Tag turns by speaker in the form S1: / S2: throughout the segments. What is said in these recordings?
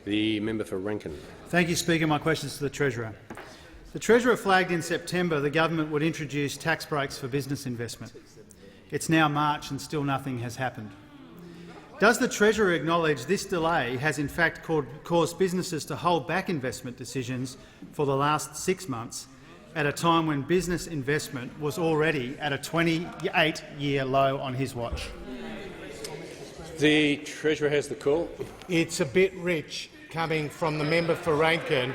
S1: The member for Rankin.
S2: Thank you, Speaker. My question is to the Treasurer. The Treasurer flagged in September the government would introduce tax breaks for business investment. It's now March and still nothing has happened. Does the Treasurer acknowledge this delay has in fact caused businesses to hold back investment decisions for the last 6 months at a time when business investment was already at a 28-year low on his watch?
S1: The Treasurer has the call.
S3: It's a bit rich coming from the member for Rankin,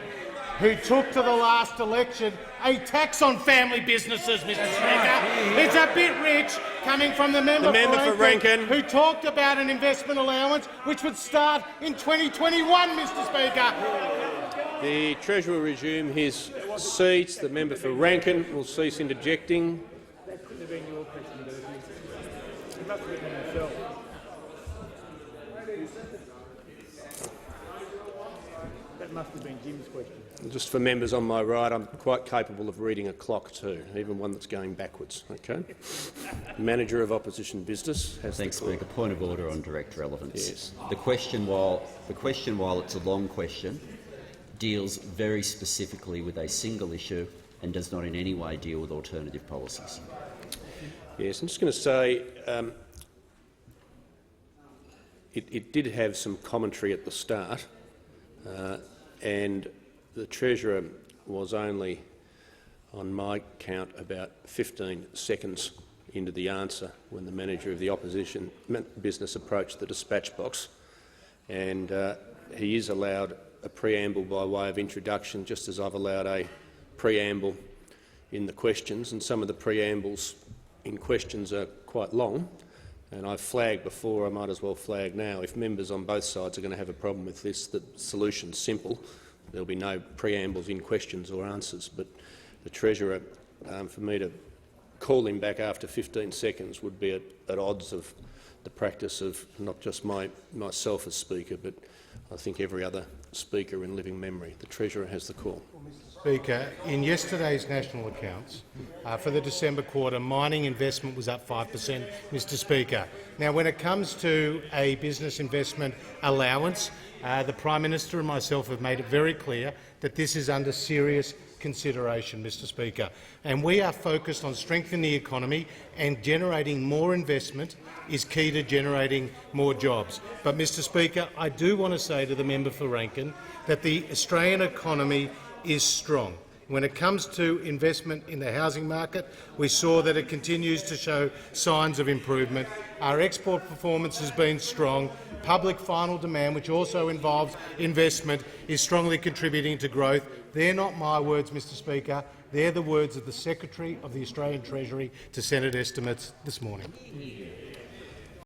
S3: who took to the last election a tax on family businesses, Mr Speaker. It's a bit rich coming from the member for Rankin, who talked about an investment allowance which would start in 2021, Mr Speaker.
S1: The Treasurer will resume his seat. The member for Rankin will cease interjecting.
S4: Must have been Jim's question.
S1: Just for members on my right, I'm quite capable of reading a clock too, even one that's going backwards. Okay. Manager of Opposition Business has
S5: Thanks,
S1: the call.
S5: Speaker. Point of order on direct relevance.
S1: Yes.
S5: The question, while it's a long question, deals very specifically with a single issue and does not in any way deal with alternative policies.
S1: Yes, I'm just going to say it did have some commentary at the start. And the Treasurer was only, on my count, about 15 seconds into the answer when the Manager of the Opposition Business approached the dispatch box. And he is allowed a preamble by way of introduction, just as I've allowed a preamble in the questions. And some of the preambles in questions are quite long. And I've flagged before, I might as well flag now. If members on both sides are going to have a problem with this, the solution's simple. There'll be no preambles in questions or answers. But the Treasurer, for me to call him back after 15 seconds would be at odds of the practice of not just myself as Speaker, but I think every other Speaker in living memory. The Treasurer has the call.
S3: Speaker, in yesterday's national accounts for the December quarter, mining investment was up 5%, Mr Speaker. Now, when it comes to a business investment allowance, the Prime Minister and myself have made it very clear that this is under serious consideration, Mr Speaker. And we are focused on strengthening the economy, and generating more investment is key to generating more jobs. But, Mr Speaker, I do want to say to the member for Rankin that the Australian economy is strong. When it comes to investment in the housing market, we saw that it continues to show signs of improvement. Our export performance has been strong. Public final demand, which also involves investment, is strongly contributing to growth. They're not my words, Mr Speaker. They're the words of the Secretary of the Australian Treasury to Senate estimates this morning.